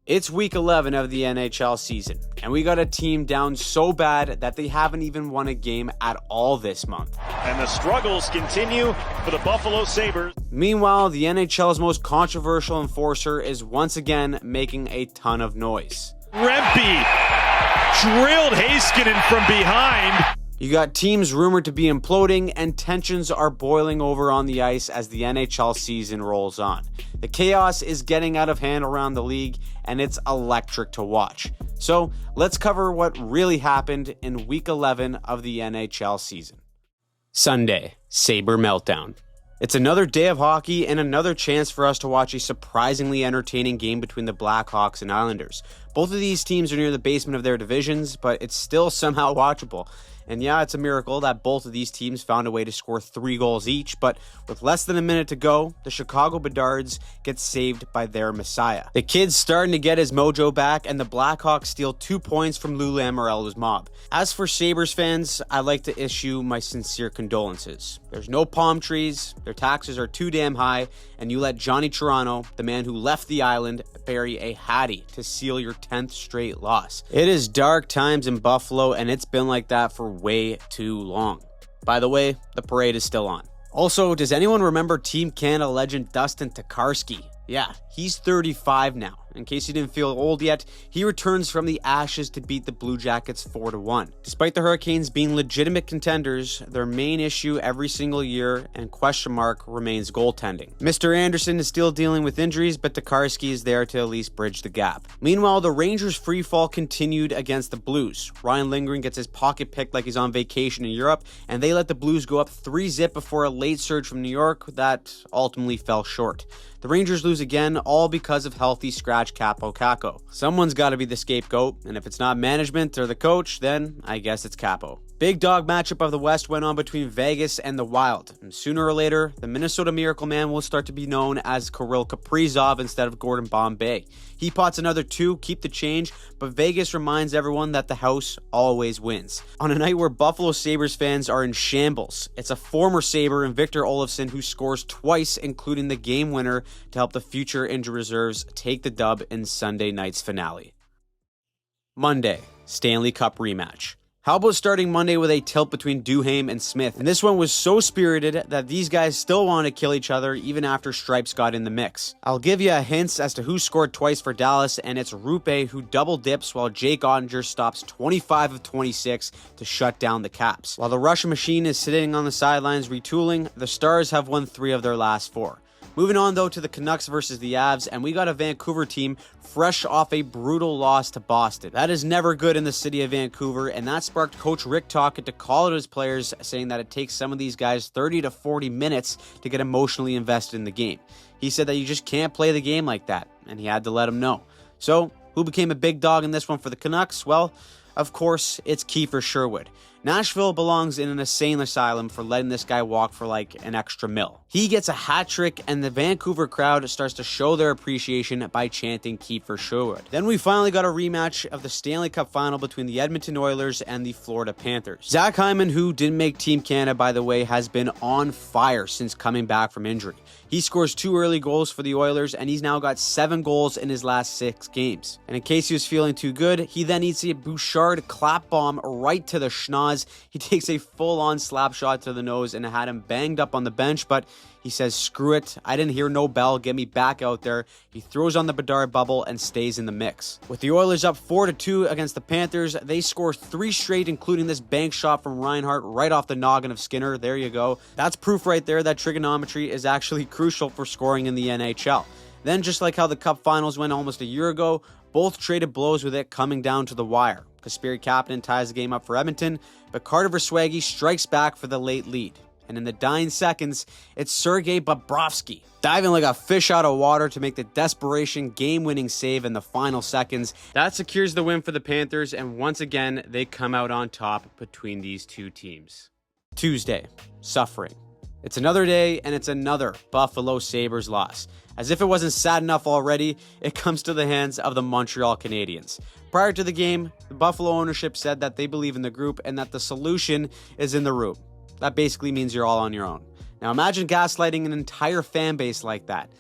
It's week 11 of the NHL season, and we got a team down so bad that they haven't even won a game at all this month. And the struggles continue for the Buffalo Sabres. Meanwhile, the NHL's most controversial enforcer is once again making a ton of noise. Rempe drilled Heiskanen from behind. You got teams rumored to be imploding, and tensions are boiling over on the ice as the NHL season rolls on. The chaos is getting out of hand around the league, and it's electric to watch. So let's cover what really happened in week 11 of the NHL season. Sunday, Sabre Meltdown. It's another day of hockey and another chance for us to watch a surprisingly entertaining game between the Blackhawks and Islanders. Both of these teams are near the basement of their divisions, but it's still somehow watchable. And yeah, it's a miracle that both of these teams found a way to score 3 goals each, but with less than a minute to go, the Chicago Bedards get saved by their messiah. The kid's starting to get his mojo back, and the Blackhawks steal 2 points from Lou Lamoriello's mob. As for Sabres fans, I'd like to issue my sincere condolences. There's no palm trees, their taxes are too damn high, and you let Johnny Toronto, the man who left the island, bury a Hattie to seal your 10th straight loss. It is dark times in Buffalo, and it's been like that for way too long. By the way, the parade is still on. Also, does anyone remember Team Canada legend Dustin Tokarski? Yeah, he's 35 now. In case you didn't feel old yet, he returns from the ashes to beat the Blue Jackets 4-1. Despite the Hurricanes being legitimate contenders, their main issue every single year and question mark remains goaltending. Mr. Anderson is still dealing with injuries, but Tokarski is there to at least bridge the gap. Meanwhile, the Rangers' freefall continued against the Blues. Ryan Lindgren gets his pocket picked like he's on vacation in Europe, and they let the Blues go up 3-0 before a late surge from New York that ultimately fell short. The Rangers lose again, all because of healthy scratch Capo Caco. Someone's got to be the scapegoat, and if it's not management or the coach, then I guess it's Capo. Big dog matchup of the West went on between Vegas and the Wild. And sooner or later, the Minnesota Miracle Man will start to be known as Kirill Kaprizov instead of Gordon Bombay. He pots another 2, keep the change, but Vegas reminds everyone that the house always wins. On a night where Buffalo Sabres fans are in shambles, it's a former Sabre in Victor Olofsson who scores twice, including the game winner, to help the future injured reserves take the dub in Sunday night's finale. Monday, Stanley Cup rematch. How about starting Monday with a tilt between Duhaime and Smith? And this one was so spirited that these guys still want to kill each other even after Stripes got in the mix. I'll give you a hint as to who scored twice for Dallas, and it's Rupe who double dips while Jake Ottinger stops 25 of 26 to shut down the Caps. While the Russian machine is sitting on the sidelines retooling, the Stars have won 3 of their last 4. Moving on, though, to the Canucks versus the Avs, and we got a Vancouver team fresh off a brutal loss to Boston. That is never good in the city of Vancouver, and that sparked Coach Rick Tocchet to call out his players, saying that it takes some of these guys 30 to 40 minutes to get emotionally invested in the game. He said that you just can't play the game like that, and he had to let them know. So, who became a big dog in this one for the Canucks? Well, of course, it's Kiefer Sherwood. Nashville belongs in an insane asylum for letting this guy walk for like an extra mil. He gets a hat trick, and the Vancouver crowd starts to show their appreciation by chanting Kiefer Sherwood. Then we finally got a rematch of the Stanley Cup final between the Edmonton Oilers and the Florida Panthers. Zach Hyman, who didn't make Team Canada by the way, has been on fire since coming back from injury. He scores 2 early goals for the Oilers, and he's now got 7 goals in his last 6 games. And in case he was feeling too good, he then eats a Bouchard clap bomb right to the schnoz. He takes a full-on slap shot to the nose and had him banged up on the bench, but he says, screw it, I didn't hear no bell, get me back out there. He throws on the Bedard bubble and stays in the mix. With the Oilers up 4-2 against the Panthers, they score 3 straight, including this bank shot from Reinhart right off the noggin of Skinner. There you go. That's proof right there that trigonometry is actually crucial for scoring in the NHL. Then, just like how the Cup Finals went almost a year ago, both traded blows with it coming down to the wire. Kasperi Kapanen ties the game up for Edmonton, but Carter Verhaeghe strikes back for the late lead. And in the dying seconds, it's Sergei Bobrovsky diving like a fish out of water to make the desperation game-winning save in the final seconds. That secures the win for the Panthers, and once again, they come out on top between these two teams. Tuesday, suffering. It's another day, and it's another Buffalo Sabres loss. As if it wasn't sad enough already, it comes to the hands of the Montreal Canadiens. Prior to the game, the Buffalo ownership said that they believe in the group and that the solution is in the room. That basically means you're all on your own. Now imagine gaslighting an entire fan base like that.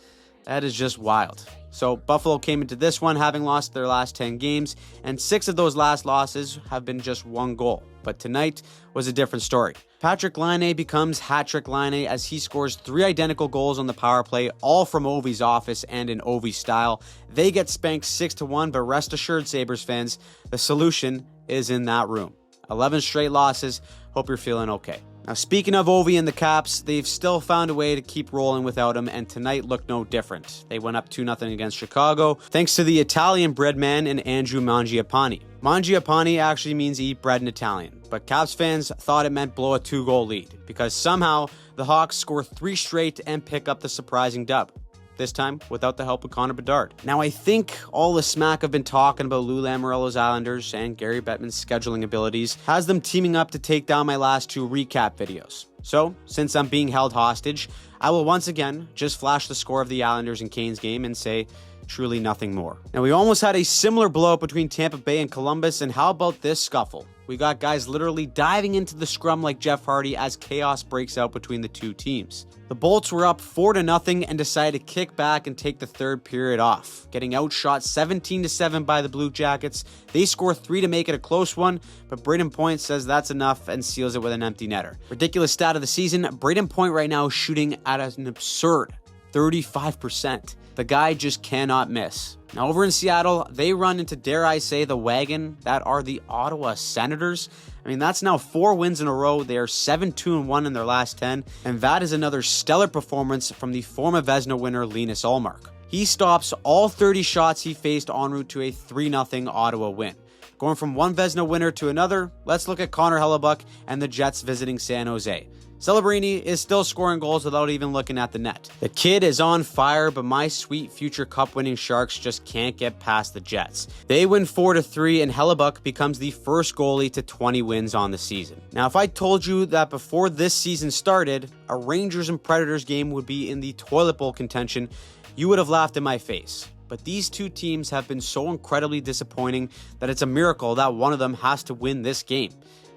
That is just wild. So Buffalo came into this one having lost their last 10 games, and 6 of those last losses have been just 1 goal. But tonight was a different story. Patrick Laine becomes hat-trick Laine as he scores 3 identical goals on the power play, all from Ovi's office and in Ovi style. They get spanked 6-1, but rest assured, Sabres fans, the solution is in that room. 11 straight losses. Hope you're feeling okay. Now, speaking of Ovi and the Caps, they've still found a way to keep rolling without him, and tonight looked no different. They went up 2-0 against Chicago, thanks to the Italian bread man and Andrew Mangiapane. Mangiapane actually means eat bread in Italian, but Caps fans thought it meant blow a 2-goal lead, because somehow the Hawks score 3 straight and pick up the surprising dub. This time without the help of Connor Bedard. Now, I think all the smack I've been talking about Lou Lamoriello's Islanders and Gary Bettman's scheduling abilities has them teaming up to take down my last 2 recap videos. So, since I'm being held hostage, I will once again just flash the score of the Islanders and Canes game and say truly nothing more. Now, we almost had a similar blowout between Tampa Bay and Columbus, and how about this scuffle? We got guys literally diving into the scrum like Jeff Hardy as chaos breaks out between the 2 teams. The Bolts were up 4-0 and decided to kick back and take the third period off, getting outshot 17-7 by the Blue Jackets. They score 3 to make it a close one, but Braden Point says that's enough and seals it with an empty netter. Ridiculous stat of the season, Braden Point right now is shooting at an absurd 35%. The guy just cannot miss. Now, over in Seattle, they run into, dare I say, the wagon that are the Ottawa Senators. I mean, that's now 4 wins in a row. They are 7-2-1 in their last 10, and that is another stellar performance from the former Vezina winner Linus Ullmark. He stops all 30 shots he faced en route to a 3-0 Ottawa win. Going from one Vezina winner to another, let's look at Connor Hellebuck and the Jets visiting San Jose. Celebrini is still scoring goals without even looking at the net. The kid is on fire, but my sweet future cup-winning Sharks just can't get past the Jets. They win 4-3, and Hellebuck becomes the first goalie to 20 wins on the season. Now, if I told you that before this season started, a Rangers and Predators game would be in the toilet bowl contention, you would have laughed in my face. But these 2 teams have been so incredibly disappointing that it's a miracle that one of them has to win this game.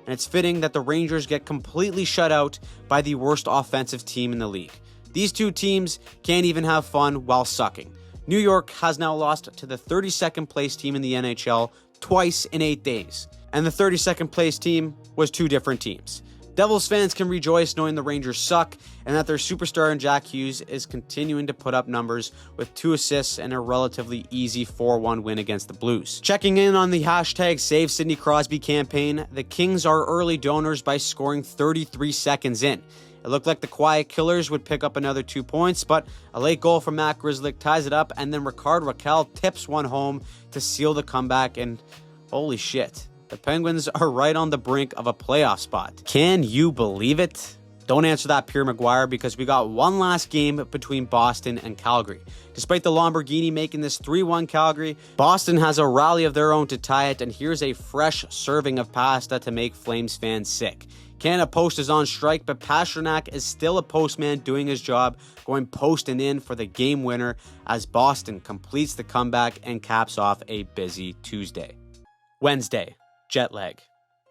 And it's fitting that the Rangers get completely shut out by the worst offensive team in the league. These 2 teams can't even have fun while sucking. New York has now lost to the 32nd place team in the NHL twice in 8 days. And the 32nd place team was 2 different teams. Devils fans can rejoice knowing the Rangers suck and that their superstar in Jack Hughes is continuing to put up numbers with 2 assists and a relatively easy 4-1 win against the Blues. Checking in on the hashtag Save Sidney Crosby campaign, the Kings are early donors by scoring 33 seconds in. It looked like the Quiet Killers would pick up another 2 points, but a late goal from Matt Grzelcyk ties it up, and then Ricard Raquel tips one home to seal the comeback, and holy shit. The Penguins are right on the brink of a playoff spot. Can you believe it? Don't answer that, Pierre Maguire, because we got one last game between Boston and Calgary. Despite the Lamborghini making this 3-1 Calgary, Boston has a rally of their own to tie it, and here's a fresh serving of pasta to make Flames fans sick. Canada Post is on strike, but Pasternak is still a postman doing his job, going post and in for the game winner as Boston completes the comeback and caps off a busy Tuesday. Wednesday. Jet lag.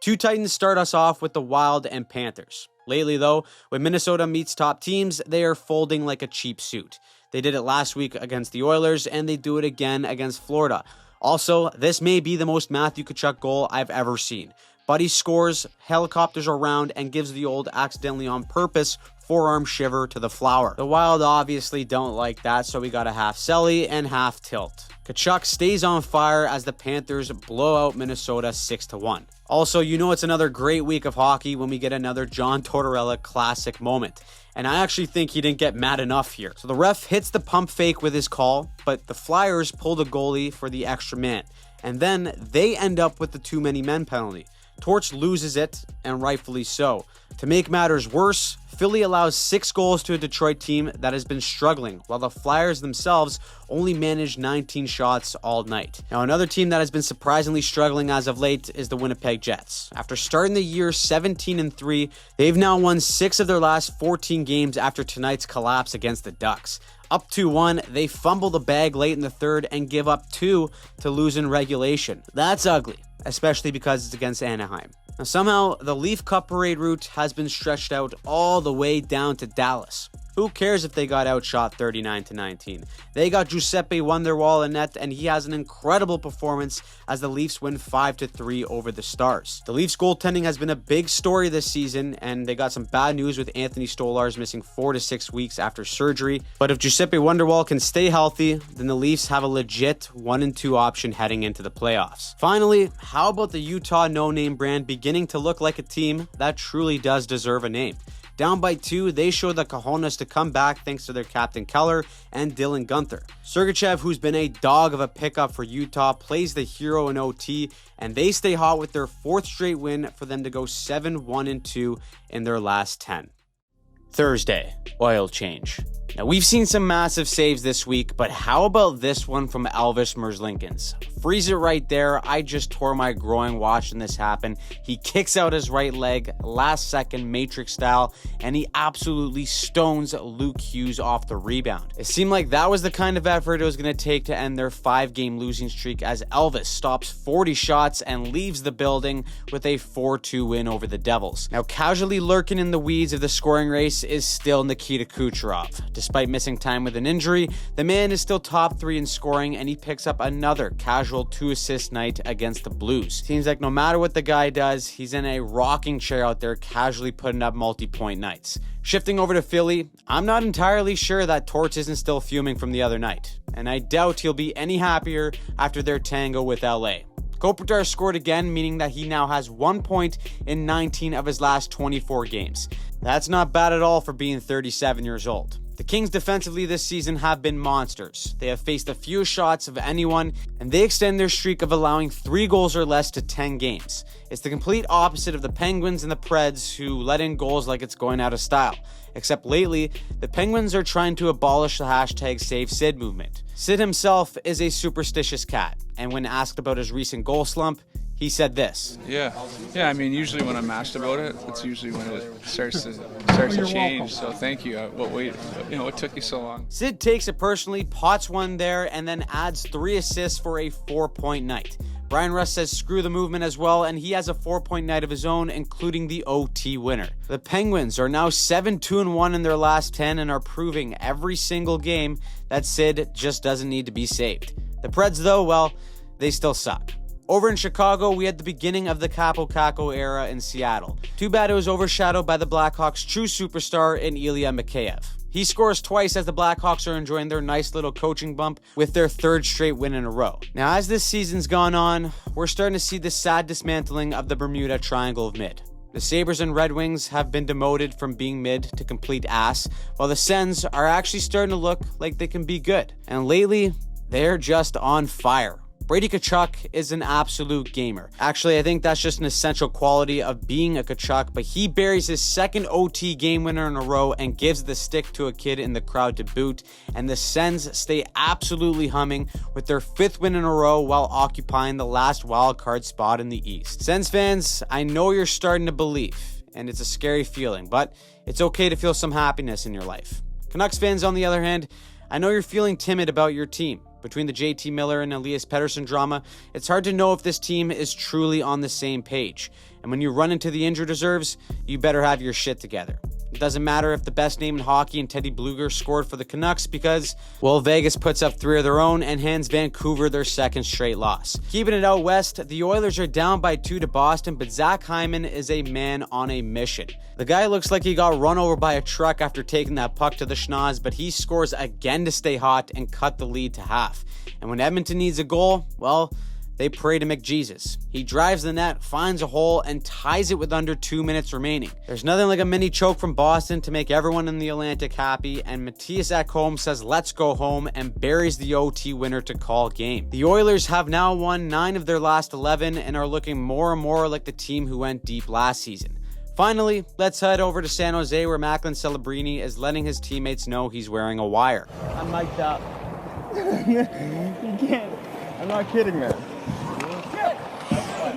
2 Titans start us off with the Wild and Panthers. Lately, though, when Minnesota meets top teams, they are folding like a cheap suit. They did it last week against the Oilers, and they do it again against Florida. Also, this may be the most Matthew Tkachuk goal I've ever seen. Buddy scores, helicopters around, and gives the old accidentally on purpose forearm shiver to the flower. The Wild obviously don't like that, so we got a half Selly and half tilt. Tkachuk stays on fire as the Panthers blow out Minnesota 6-1. Also, you know it's another great week of hockey when we get another John Tortorella classic moment. And I actually think he didn't get mad enough here. So the ref hits the pump fake with his call, but the Flyers pull the goalie for the extra man. And then they end up with the too many men penalty. Torch loses it, and rightfully so. To make matters worse, Philly allows 6 goals to a Detroit team that has been struggling, while the Flyers themselves only managed 19 shots all night. Now, another team that has been surprisingly struggling as of late is the Winnipeg Jets. After starting the year 17-3, they've now won 6 of their last 14 games after tonight's collapse against the Ducks. Up 2-1, they fumble the bag late in the third and give up 2 to lose in regulation. That's ugly, especially because it's against Anaheim. Now, somehow, the Leaf Cup parade route has been stretched out all the way down to Dallas. Who cares if they got outshot 39-19? They got Giuseppe Wonderwall in net, and he has an incredible performance as the Leafs win 5-3 over the Stars. The Leafs goaltending has been a big story this season, and they got some bad news with Anthony Stolarz missing 4 to 6 weeks after surgery. But if Giuseppe Wonderwall can stay healthy, then the Leafs have a legit 1-2 option heading into the playoffs. Finally, how about the Utah no-name brand beginning to look like a team that truly does deserve a name? Down by 2, they show the cojones to come back thanks to their captain Keller and Dylan Guenther. Sergachev, who's been a dog of a pickup for Utah, plays the hero in OT, and they stay hot with their 4th straight win for them to go 7-1-2 in their last 10. Thursday, oil change. Now, we've seen some massive saves this week, but how about this one from Elvis Merzlikins? Freeze it right there. I just tore my groin watching this happen. He kicks out his right leg, last second, Matrix style, and he absolutely stones Luke Hughes off the rebound. It seemed like that was the kind of effort it was going to take to end their 5-game losing streak as Elvis stops 40 shots and leaves the building with a 4-2 win over the Devils. Now, casually lurking in the weeds of the scoring race is still Nikita Kucherov. Despite missing time with an injury, the man is still top 3 in scoring, and he picks up another casual 2-assist night against the Blues. Seems like no matter what the guy does, he's in a rocking chair out there casually putting up multi-point nights. Shifting over to Philly, I'm not entirely sure that Torts isn't still fuming from the other night, and I doubt he'll be any happier after their tango with LA. Kopitar scored again, meaning that he now has 1 point in 19 of his last 24 games. That's not bad at all for being 37 years old. The Kings defensively this season have been monsters. They have faced the fewest shots of anyone, and they extend their streak of allowing 3 goals or less to 10 games. It's the complete opposite of the Penguins and the Preds, who let in goals like it's going out of style. Except lately, the Penguins are trying to abolish the hashtag #SaveSid movement. Sid himself is a superstitious cat, and when asked about his recent goal slump, he said this. Yeah. I mean, usually when I'm asked about it, that's usually when it starts to change. So thank you. What took you so long? Sid takes it personally, pots one there, and then adds 3 assists for a 4-point night. Brian Russ says screw the movement as well, and he has a 4-point night of his own, including the OT winner. The Penguins are now 7-2-1 in their last 10 and are proving every single game that Sid just doesn't need to be saved. The Preds, though, well, they still suck. Over in Chicago, we had the beginning of the Capo Caco era in Seattle. Too bad it was overshadowed by the Blackhawks' true superstar in Ilya Mikheyev. He scores twice as the Blackhawks are enjoying their nice little coaching bump with their 3rd straight win in a row. Now, as this season's gone on, we're starting to see the sad dismantling of the Bermuda Triangle of mid. The Sabres and Red Wings have been demoted from being mid to complete ass, while the Sens are actually starting to look like they can be good. And lately, they're just on fire. Brady Tkachuk is an absolute gamer. Actually, I think that's just an essential quality of being a Tkachuk, but he buries his 2nd OT game winner in a row and gives the stick to a kid in the crowd to boot, and the Sens stay absolutely humming with their 5th win in a row while occupying the last wildcard spot in the East. Sens fans, I know you're starting to believe, and it's a scary feeling, but it's okay to feel some happiness in your life. Canucks fans, on the other hand, I know you're feeling timid about your team. Between the JT Miller and Elias Pettersson drama, it's hard to know if this team is truly on the same page. And when you run into the injured reserves, you better have your shit together. It doesn't matter if the best name in hockey and Teddy Bluger scored for the Canucks because, well, Vegas puts up 3 of their own and hands Vancouver their 2nd straight loss. Keeping it out west, the Oilers are down by 2 to Boston, but Zach Hyman is a man on a mission. The guy looks like he got run over by a truck after taking that puck to the schnoz, but he scores again to stay hot and cut the lead to half. And when Edmonton needs a goal, well, they pray to McJesus. He drives the net, finds a hole, and ties it with under 2 minutes remaining. There's nothing like a mini choke from Boston to make everyone in the Atlantic happy, and Matthias Ekholm says let's go home and buries the OT winner to call game. The Oilers have now won 9 of their last 11 and are looking more and more like the team who went deep last season. Finally, let's head over to San Jose where Macklin Celebrini is letting his teammates know he's wearing a wire. I'm mic'd up. You can't. I'm not kidding, man.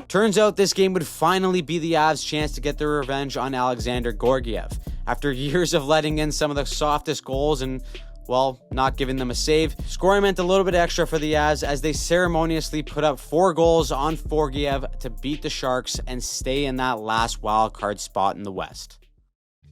Turns out this game would finally be the Avs' chance to get their revenge on Alexander Georgiev. After years of letting in some of the softest goals and, well, not giving them a save, scoring meant a little bit extra for the Avs as they ceremoniously put up 4 goals on Georgiev to beat the Sharks and stay in that last wildcard spot in the West.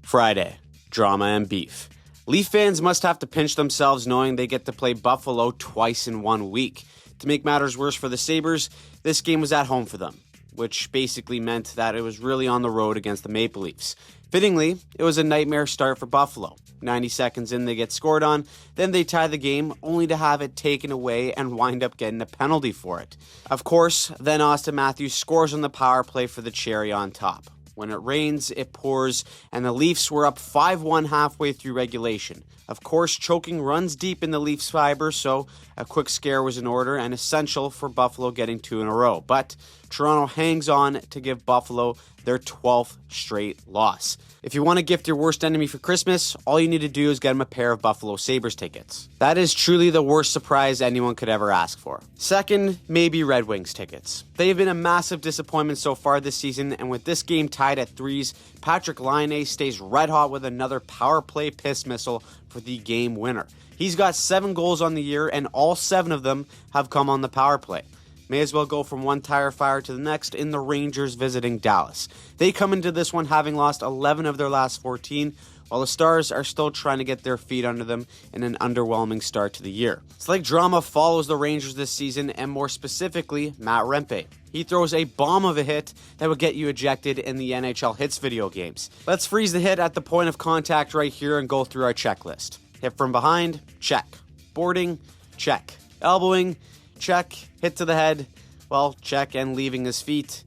Friday, drama and beef. Leaf fans must have to pinch themselves knowing they get to play Buffalo twice in 1 week. To make matters worse for the Sabres, this game was at home for them, which basically meant that it was really on the road against the Maple Leafs. Fittingly, it was a nightmare start for Buffalo. 90 seconds in, they get scored on, then they tie the game, only to have it taken away and wind up getting a penalty for it. Of course, then Austin Matthews scores on the power play for the cherry on top. When it rains, it pours, and the Leafs were up 5-1 halfway through regulation. Of course, choking runs deep in the Leafs' fiber, so a quick scare was in order and essential for Buffalo getting 2 in a row. But Toronto hangs on to give Buffalo their 12th straight loss. If you want to gift your worst enemy for Christmas, all you need to do is get them a pair of Buffalo Sabres tickets. That is truly the worst surprise anyone could ever ask for. Second, maybe Red Wings tickets. They have been a massive disappointment so far this season, and with this game tied at 3s, Patrick Laine stays red hot with another power play piss missile for the game winner. He's got 7 goals on the year, and all 7 of them have come on the power play. May as well go from one tire fire to the next in the Rangers visiting Dallas. They come into this one having lost 11 of their last 14, while the Stars are still trying to get their feet under them in an underwhelming start to the year. It's like drama follows the Rangers this season, and more specifically, Matt Rempe. He throws a bomb of a hit that would get you ejected in the NHL Hits video games. Let's freeze the hit at the point of contact right here and go through our checklist. Hit from behind, check. Boarding, check. Elbowing, check. Hit to the head, well, check. And leaving his feet,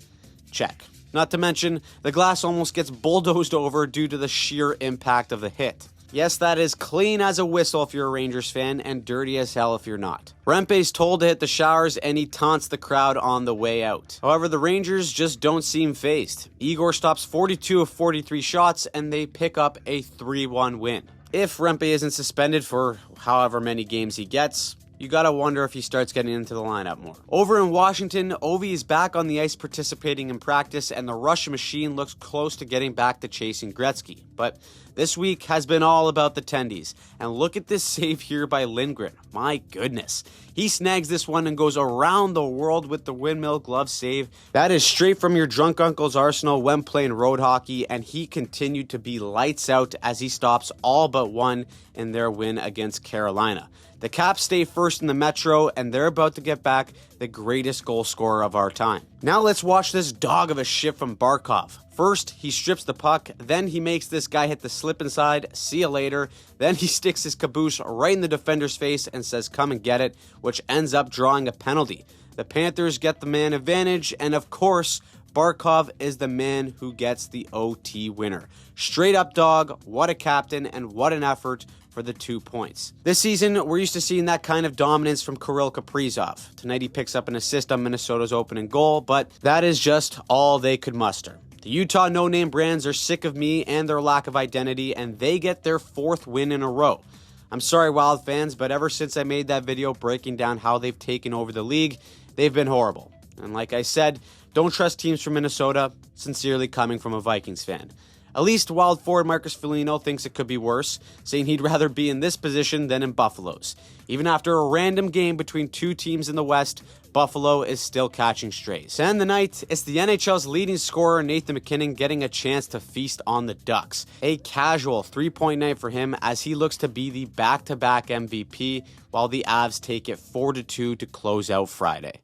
check. Not to mention, the glass almost gets bulldozed over due to the sheer impact of the hit. Yes, that is clean as a whistle if you're a Rangers fan, and dirty as hell if you're not. Rempe's told to hit the showers, and he taunts the crowd on the way out. However, the Rangers just don't seem fazed. Igor stops 42 of 43 shots, and they pick up a 3-1 win. If Rempe isn't suspended for however many games he gets, you gotta wonder if he starts getting into the lineup more. Over in Washington, Ovi is back on the ice participating in practice, and the Russian machine looks close to getting back to chasing Gretzky. But this week has been all about the tendies, and look at this save here by Lindgren. My goodness. He snags this one and goes around the world with the windmill glove save. That is straight from your drunk uncle's arsenal when playing road hockey, and he continued to be lights out as he stops all but one in their win against Carolina. The Caps stay first in the Metro, and they're about to get back the greatest goal scorer of our time. Now let's watch this dog of a shit from Barkov. First, he strips the puck, then he makes this guy hit the slip inside, see you later, then he sticks his caboose right in the defender's face and says come and get it, which ends up drawing a penalty. The Panthers get the man advantage, and of course, Barkov is the man who gets the OT winner. Straight up dog, what a captain, and what an effort for the 2 points. This season, we're used to seeing that kind of dominance from Kirill Kaprizov. Tonight he picks up an assist on Minnesota's opening goal, but that is just all they could muster. The Utah no-name brands are sick of me and their lack of identity, and they get their 4th win in a row. I'm sorry, Wild fans, but ever since I made that video breaking down how they've taken over the league, they've been horrible. And like I said, don't trust teams from Minnesota, sincerely coming from a Vikings fan. At least Wild forward Marcus Foligno thinks it could be worse, saying he'd rather be in this position than in Buffalo's. Even after a random game between 2 teams in the West, Buffalo is still catching strays. To end the night, it's the NHL's leading scorer Nathan MacKinnon getting a chance to feast on the Ducks. A casual 3-point night for him as he looks to be the back-to-back MVP, while the Avs take it 4-2 to close out Friday.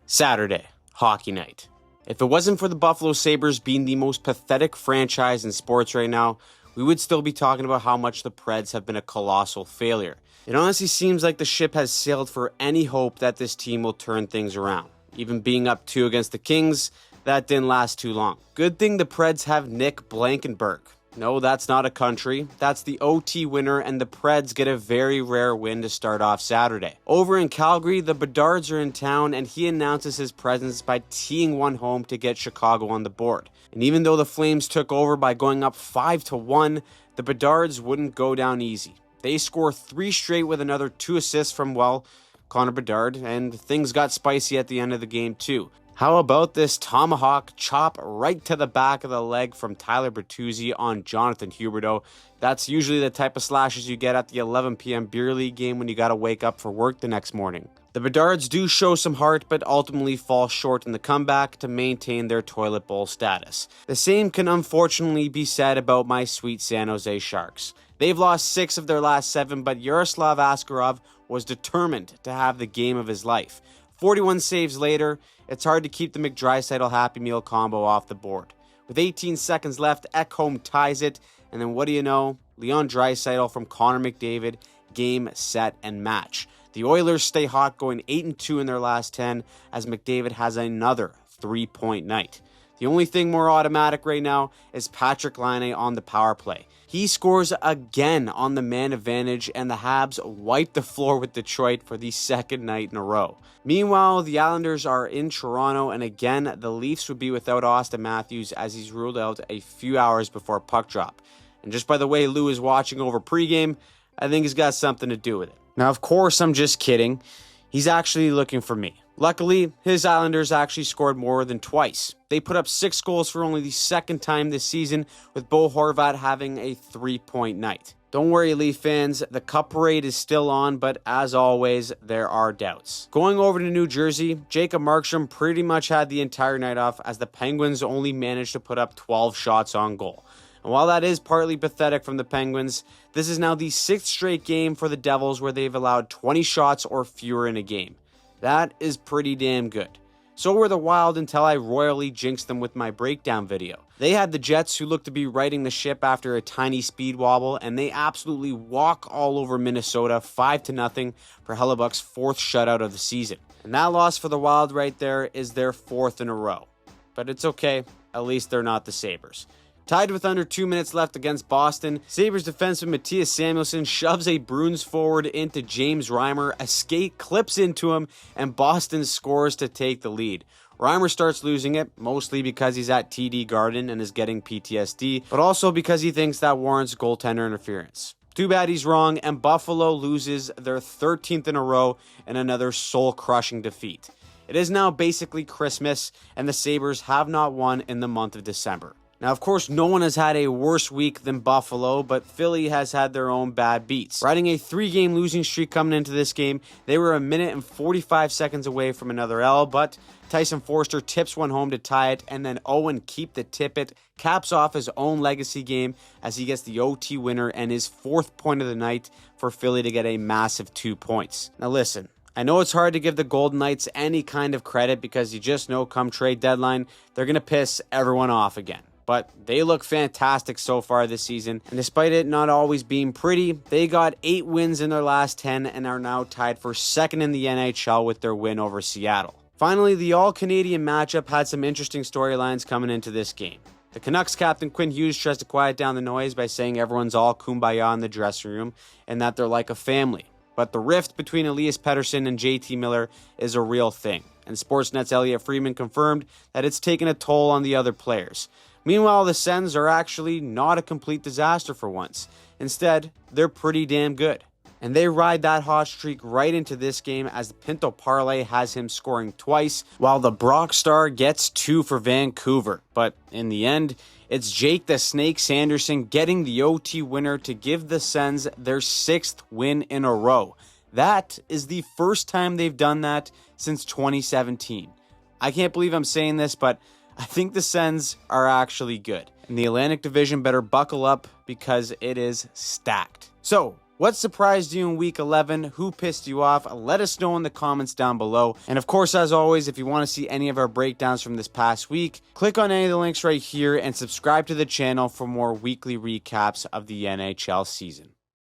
Saturday, hockey night. If it wasn't for the Buffalo Sabres being the most pathetic franchise in sports right now, we would still be talking about how much the Preds have been a colossal failure. It honestly seems like the ship has sailed for any hope that this team will turn things around. Even being up 2 against the Kings, that didn't last too long. Good thing the Preds have Nick Blankenburg. No, that's not a country. That's the OT winner, and the Preds get a very rare win to start off Saturday. Over in Calgary, the Bedards are in town, and he announces his presence by teeing one home to get Chicago on the board. And even though the Flames took over by going up 5-1, the Bedards wouldn't go down easy. They score 3 straight with another 2 assists from, well, Connor Bedard, and things got spicy at the end of the game too. How about this tomahawk chop right to the back of the leg from Tyler Bertuzzi on Jonathan Huberdeau? That's usually the type of slashes you get at the 11 p.m. beer league game when you gotta wake up for work the next morning. The Bedards do show some heart, but ultimately fall short in the comeback to maintain their toilet bowl status. The same can unfortunately be said about my sweet San Jose Sharks. They've lost 6 of their last 7, but Yaroslav Askarov was determined to have the game of his life. 41 saves later, it's hard to keep the McDraisaitl Happy Meal combo off the board. With 18 seconds left, Ekholm ties it, and then what do you know? Leon Draisaitl from Connor McDavid, game, set, and match. The Oilers stay hot, going 8-2 in their last 10, as McDavid has another 3-point night. The only thing more automatic right now is Patrick Laine on the power play. He scores again on the man advantage, and the Habs wipe the floor with Detroit for the second night in a row. Meanwhile, the Islanders are in Toronto, and again, the Leafs would be without Austin Matthews as he's ruled out a few hours before puck drop. And just by the way Lou is watching over pregame, I think he's got something to do with it. Now, of course, I'm just kidding. He's actually looking for me. Luckily, his Islanders actually scored more than twice. They put up 6 goals for only the second time this season, with Bo Horvat having a 3-point night. Don't worry, Leaf fans, the Cup parade is still on, but as always, there are doubts. Going over to New Jersey, Jacob Markstrom pretty much had the entire night off as the Penguins only managed to put up 12 shots on goal. And while that is partly pathetic from the Penguins, this is now the 6th straight game for the Devils where they've allowed 20 shots or fewer in a game. That is pretty damn good. So were the Wild until I royally jinxed them with my breakdown video. They had the Jets who looked to be righting the ship after a tiny speed wobble, and they absolutely walk all over Minnesota 5-0 for Hellebuck's 4th shutout of the season. And that loss for the Wild right there is their 4th in a row. But it's okay, at least they're not the Sabres. Tied with under 2 minutes left against Boston, Sabres defenseman Matthias Samuelsson shoves a Bruins forward into James Reimer, a skate clips into him, and Boston scores to take the lead. Reimer starts losing it, mostly because he's at TD Garden and is getting PTSD, but also because he thinks that warrants goaltender interference. Too bad he's wrong, and Buffalo loses their 13th in a row in another soul-crushing defeat. It is now basically Christmas, and the Sabres have not won in the month of December. Now, of course, no one has had a worse week than Buffalo, but Philly has had their own bad beats. Riding a 3-game losing streak coming into this game, they were 1 minute and 45 seconds away from another L, but Tyson Forster tips one home to tie it, and then Owen Keep the Tippett caps off his own legacy game as he gets the OT winner and his 4th point of the night for Philly to get a massive 2 points. Now listen, I know it's hard to give the Golden Knights any kind of credit because you just know come trade deadline, they're going to piss everyone off again. But they look fantastic so far this season, and despite it not always being pretty, they got 8 wins in their last 10 and are now tied for 2nd in the NHL with their win over Seattle. Finally, the all-Canadian matchup had some interesting storylines coming into this game. The Canucks captain Quinn Hughes tries to quiet down the noise by saying everyone's all kumbaya in the dressing room and that they're like a family. But the rift between Elias Pettersson and JT Miller is a real thing, and Sportsnet's Elliot Friedman confirmed that it's taken a toll on the other players. Meanwhile, the Sens are actually not a complete disaster for once. Instead, they're pretty damn good. And they ride that hot streak right into this game as the Pinto Parlay has him scoring twice, while the Brock Star gets 2 for Vancouver. But in the end, it's Jake the Snake Sanderson getting the OT winner to give the Sens their 6th win in a row. That is the first time they've done that since 2017. I can't believe I'm saying this, but I think the Sens are actually good. And the Atlantic Division better buckle up because it is stacked. So, what surprised you in Week 11? Who pissed you off? Let us know in the comments down below. And of course, as always, if you want to see any of our breakdowns from this past week, click on any of the links right here and subscribe to the channel for more weekly recaps of the NHL season.